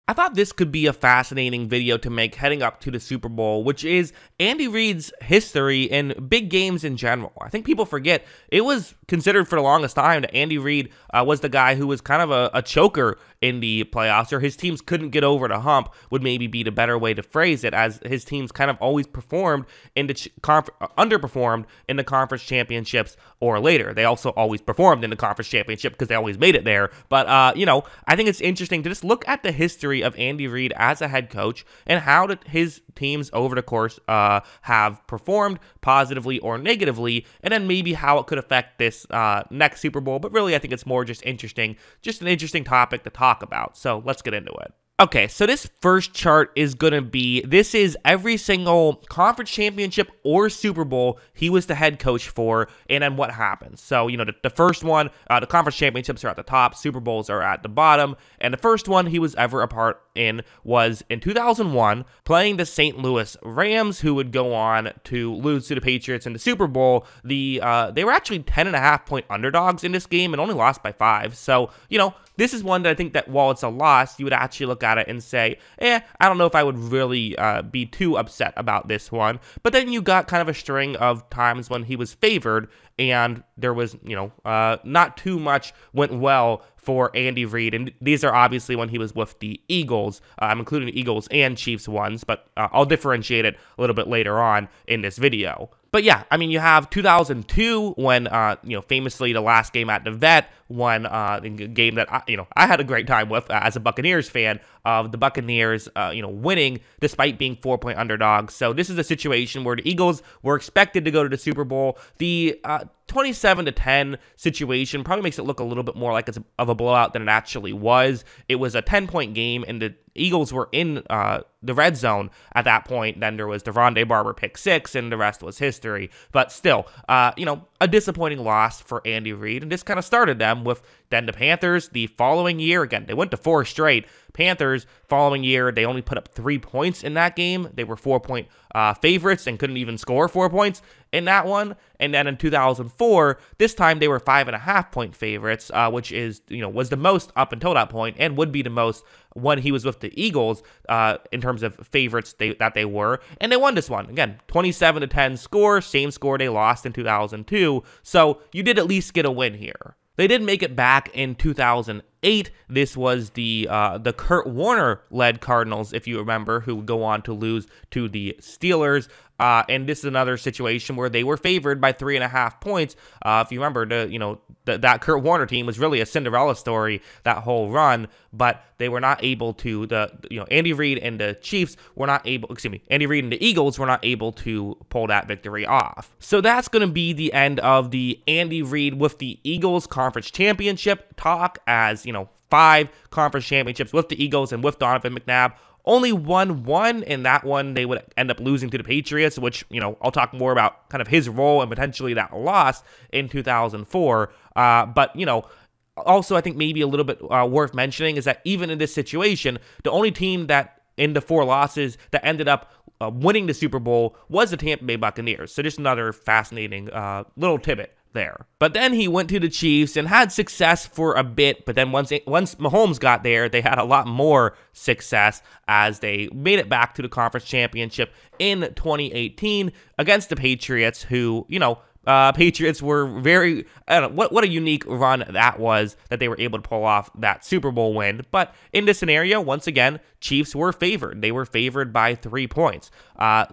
I thought this could be a fascinating video to make heading up to the Super Bowl, which is Andy Reid's history in big games in general. I think people forget it was considered for the longest time that Andy Reid was the guy who was kind of a choker in the playoffs, or his teams couldn't get over the hump, would maybe be the better way to phrase it, as his teams kind of always performed in the underperformed in the conference championships or later. They also always performed in the conference championship because they always made it there. But, I think it's interesting to just look at the history of Andy Reid as a head coach and how his teams over the course have performed positively or negatively, and then maybe how it could affect this next Super Bowl. But really, I think it's more just an interesting topic to talk about. So let's get into it. Okay, so this first chart is going to be, this is every single conference championship or Super Bowl he was the head coach for, and then what happens. So, the first one, the conference championships are at the top, Super Bowls are at the bottom, and the first one he was ever a part in was in 2001, playing the St. Louis Rams, who would go on to lose to the Patriots in the Super Bowl. They were actually 10.5-point underdogs in this game and only lost by 5. So, this is one that I think that while it's a loss, you would actually look at it and say, I don't know if I would really be too upset about this one. But then you got kind of a string of times when he was favored, and there was, not too much went well for Andy Reid. And these are obviously when he was with the Eagles. I'm including the Eagles and Chiefs ones, but I'll differentiate it a little bit later on in this video. But yeah, you have 2002 when, famously the last game at the Vet, one game that, I had a great time with as a Buccaneers fan, of the Buccaneers, winning despite being 4-point underdogs. So this is a situation where the Eagles were expected to go to the Super Bowl. The 27-10 situation probably makes it look a little bit more like it's of a blowout than it actually was. It was a 10-point game, and the Eagles were in the red zone at that point. Then there was the Rondé Barber pick 6, and the rest was history. But still, a disappointing loss for Andy Reid, and this kind of started them with then the Panthers the following year. Again, they went to 4 straight. Panthers, following year, they only put up 3 points in that game. They were 4-point favorites and couldn't even score 4 points in that one. And then in 2004, this time they were 5.5-point favorites, which is, was the most up until that point and would be the most when he was with the Eagles in terms of favorites that they were. And they won this one. Again, 27-10 score, same score they lost in 2002. So you did at least get a win here. They did make it back in 2008. This was the Kurt Warner-led Cardinals, if you remember, who would go on to lose to the Steelers. And this is another situation where they were favored by 3.5 points. If you remember, that Kurt Warner team was really a Cinderella story that whole run, but they were not able to. Andy Reid and the Chiefs were not able. Andy Reid and the Eagles were not able to pull that victory off. So that's going to be the end of the Andy Reid with the Eagles conference championship talk. As 5 conference championships with the Eagles and with Donovan McNabb. Only won one, and that one they would end up losing to the Patriots, which, I'll talk more about kind of his role and potentially that loss in 2004. But, also I think maybe a little bit worth mentioning is that even in this situation, the only team that in the 4 losses that ended up winning the Super Bowl was the Tampa Bay Buccaneers. So just another fascinating little tidbit there. But then he went to the Chiefs and had success for a bit, but then once Mahomes got there, they had a lot more success as they made it back to the conference championship in 2018 against the Patriots, who, Patriots were very, what a unique run that was, that they were able to pull off that Super Bowl win. But in this scenario, once again, Chiefs were favored. They were favored by 3 points.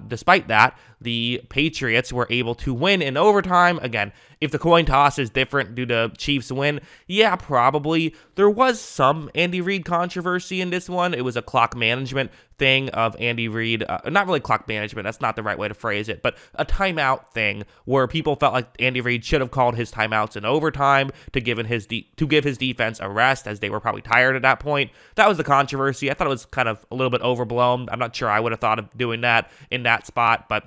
Despite that, the Patriots were able to win in overtime. Again, if the coin toss is different due to Chiefs win, yeah, probably. There was some Andy Reid controversy in this one. It was a clock management thing of Andy Reid, not really clock management, that's not the right way to phrase it, but a timeout thing where people felt like Andy Reid should have called his timeouts in overtime to give his defense a rest, as they were probably tired at that point. That was the controversy. I thought it was kind of a little bit overblown. I'm not sure I would have thought of doing that in that spot, but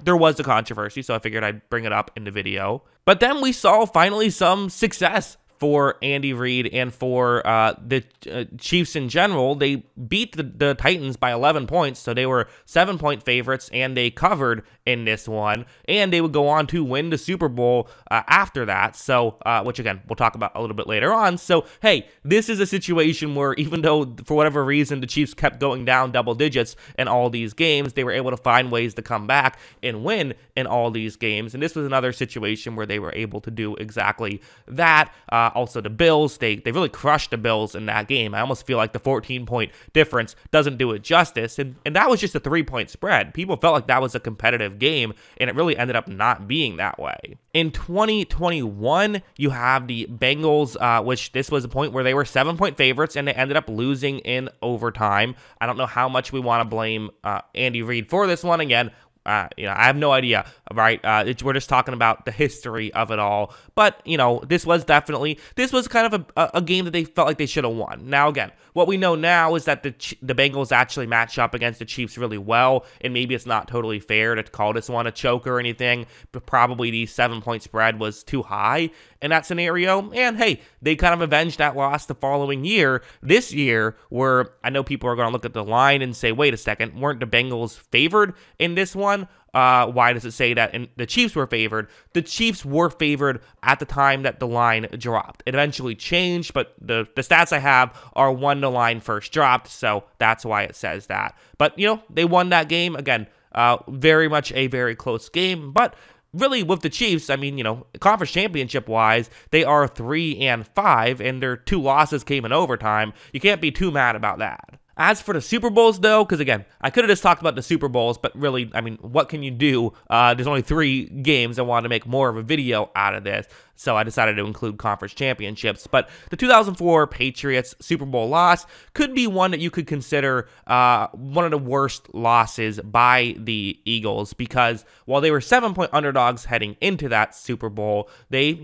there was the controversy, so I figured I'd bring it up in the video. But then we saw finally some success for Andy Reid and for the Chiefs in general. They beat the Titans by 11 points, so they were 7-point favorites, and they covered in this one, and they would go on to win the Super Bowl after that, so which again we'll talk about a little bit later on. So hey, this is a situation where even though for whatever reason the Chiefs kept going down double digits in all these games, they were able to find ways to come back and win in all these games, and this was another situation where they were able to do exactly that. Also the Bills, they really crushed the Bills in that game. I almost feel like the 14-point difference doesn't do it justice, and that was just a 3-point spread. People felt like that was a competitive game, and it really ended up not being that way. In 2021, you have the Bengals, which this was a point where they were 7-point favorites, and they ended up losing in overtime. I don't know how much we want to blame Andy Reid for this one. Again, I have no idea, right? We're just talking about the history of it all. But, this was kind of a game that they felt like they should have won. Now, again, what we know now is that the Bengals actually match up against the Chiefs really well, and maybe it's not totally fair to call this one a choke or anything, but probably the 7-point spread was too high in that scenario. And hey, they kind of avenged that loss the following year. This year, where I know people are going to look at the line and say, wait a second, weren't the Bengals favored in this one? Why does it say that the Chiefs were favored? The Chiefs were favored at the time that the line dropped. It eventually changed, but the stats I have are when the line first dropped, so that's why it says that. But, they won that game. Again, very much a very close game, but really with the Chiefs, I mean, conference championship-wise, they are 3-5, and their 2 losses came in overtime. You can't be too mad about that. As for the Super Bowls, though, because again, I could have just talked about the Super Bowls, but really, I mean, what can you do? There's only 3 games. I wanted to make more of a video out of this, so I decided to include conference championships. But the 2004 Patriots Super Bowl loss could be one that you could consider one of the worst losses by the Eagles, because while they were 7-point underdogs heading into that Super Bowl, they,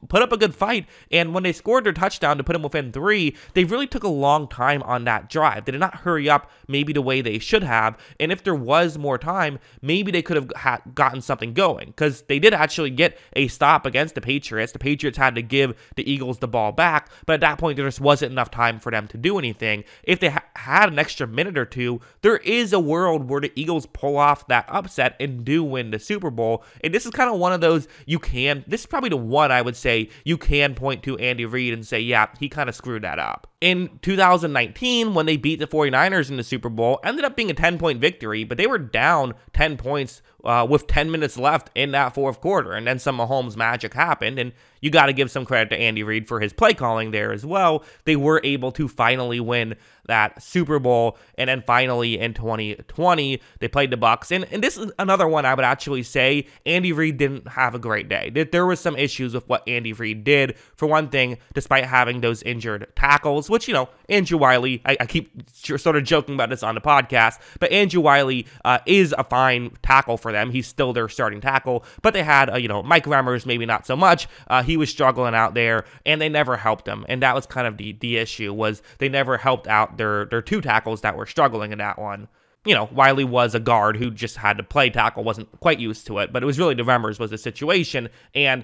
put up a good fight, and when they scored their touchdown to put them within 3, they really took a long time on that drive. They did not hurry up maybe the way they should have, and if there was more time, maybe they could have gotten something going, because they did actually get a stop against the Patriots. The Patriots had to give the Eagles the ball back, but at that point, there just wasn't enough time for them to do anything. If they had an extra minute or two, there is a world where the Eagles pull off that upset and do win the Super Bowl, and this is kind of one of those this is probably the one I would say you can point to Andy Reid and say, yeah, he kind of screwed that up. In 2019, when they beat the 49ers in the Super Bowl, ended up being a 10-point victory, but they were down 10 points with 10 minutes left in that fourth quarter, and then some Mahomes magic happened, and you got to give some credit to Andy Reid for his play calling there as well. They were able to finally win that Super Bowl, and then finally in 2020, they played the Bucs, and this is another one I would actually say Andy Reid didn't have a great day. There was some issues with what Andy Reid did. For one thing, despite having those injured tackles, which, Andrew Wiley, I keep sort of joking about this on the podcast, but Andrew Wiley is a fine tackle for them. He's still their starting tackle, but they had, Mike Remmers, maybe not so much. He was struggling out there, and they never helped him, and that was kind of the issue, was they never helped out their 2 tackles that were struggling in that one. Wiley was a guard who just had to play tackle, wasn't quite used to it, but it was really the Remmers was the situation, and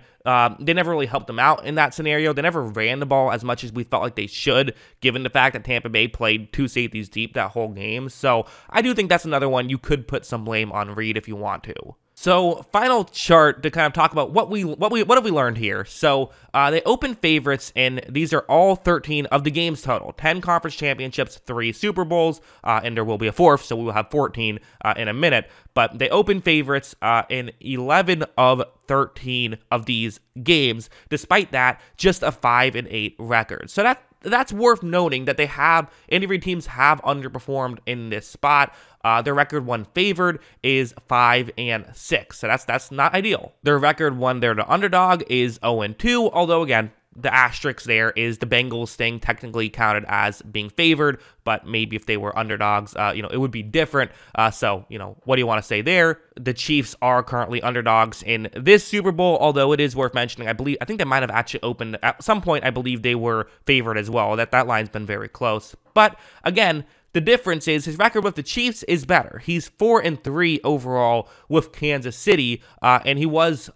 they never really helped them out in that scenario. They never ran the ball as much as we felt like they should, given the fact that Tampa Bay played 2 safeties deep that whole game. So I do think that's another one you could put some blame on Reid if you want to. So, final chart to kind of talk about what have we learned here. So, they open favorites, and these are all 13 of the games total. 10 conference championships, 3 Super Bowls, and there will be a 4th, so we will have 14 in a minute. But they open favorites in 11 of 13 of these games. Despite that, just a 5-8 record. So that's worth noting that Andy Reid teams have underperformed in this spot. Their record when favored is 5-6, so that's not ideal. Their record when they're the underdog is 0-2, although again, the asterisk there is the Bengals thing technically counted as being favored, but maybe if they were underdogs, it would be different. So, what do you want to say there? The Chiefs are currently underdogs in this Super Bowl, although it is worth mentioning, I think they might have actually opened at some point. I believe they were favored as well. That line's been very close. But again, The difference is his record with the Chiefs is better. He's 4-3 overall with Kansas City, and he was,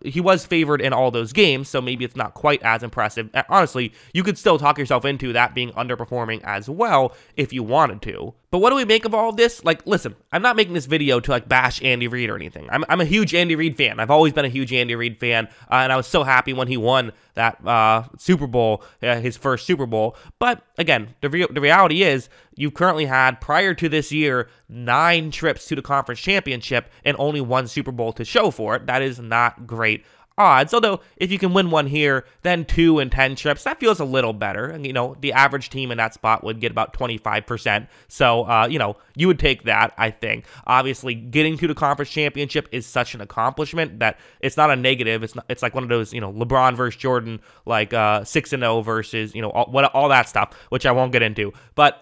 he was favored in all those games, so maybe it's not quite as impressive. Honestly, you could still talk yourself into that being underperforming as well if you wanted to. But what do we make of all of this? Like, listen, I'm not making this video to like bash Andy Reid or anything. I'm a huge Andy Reid fan. I've always been a huge Andy Reid fan, and I was so happy when he won that Super Bowl, his first Super Bowl. But again, the reality is you currently had, prior to this year, 9 trips to the conference championship and only 1 Super Bowl to show for it. That is not great odds. Although, if you can win one here, then 2 and 10 trips, that feels a little better. And, the average team in that spot would get about 25%. So, you would take that, I think. Obviously, getting to the conference championship is such an accomplishment that it's not a negative. It's like one of those, LeBron versus Jordan, like 6-0 versus, all that stuff, which I won't get into. But,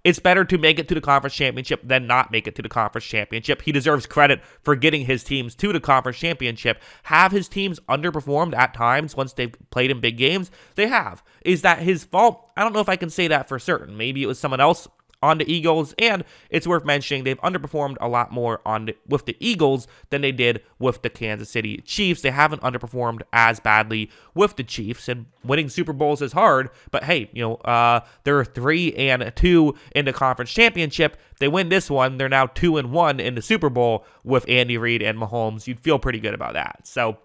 it's better to make it to the conference championship than not make it to the conference championship. He deserves credit for getting his teams to the conference championship. Have his teams underperformed at times once they've played in big games? They have. Is that his fault? I don't know if I can say that for certain. Maybe it was someone else on the Eagles, and it's worth mentioning they've underperformed a lot more with the Eagles than they did with the Kansas City Chiefs. They haven't underperformed as badly with the Chiefs, and winning Super Bowls is hard, but hey, they're 3-2 in the conference championship. They win this one, they're now 2-1 in the Super Bowl with Andy Reid and Mahomes. You'd feel pretty good about that. So,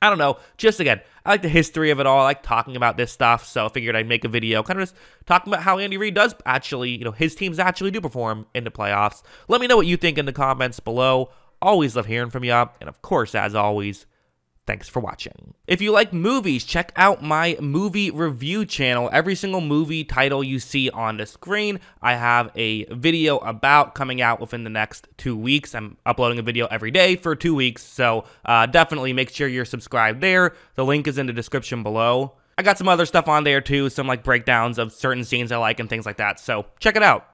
I don't know, just again, I like the history of it all. I like talking about this stuff, so I figured I'd make a video kind of just talking about how Andy Reid does actually, his teams actually do perform in the playoffs. Let me know what you think in the comments below. Always love hearing from you, and of course, as always, thanks for watching. If you like movies, check out my movie review channel. Every single movie title you see on the screen, I have a video about coming out within the next 2 weeks. I'm uploading a video every day for 2 weeks, so definitely make sure you're subscribed there. The link is in the description below. I got some other stuff on there too, some like breakdowns of certain scenes I like and things like that, so check it out.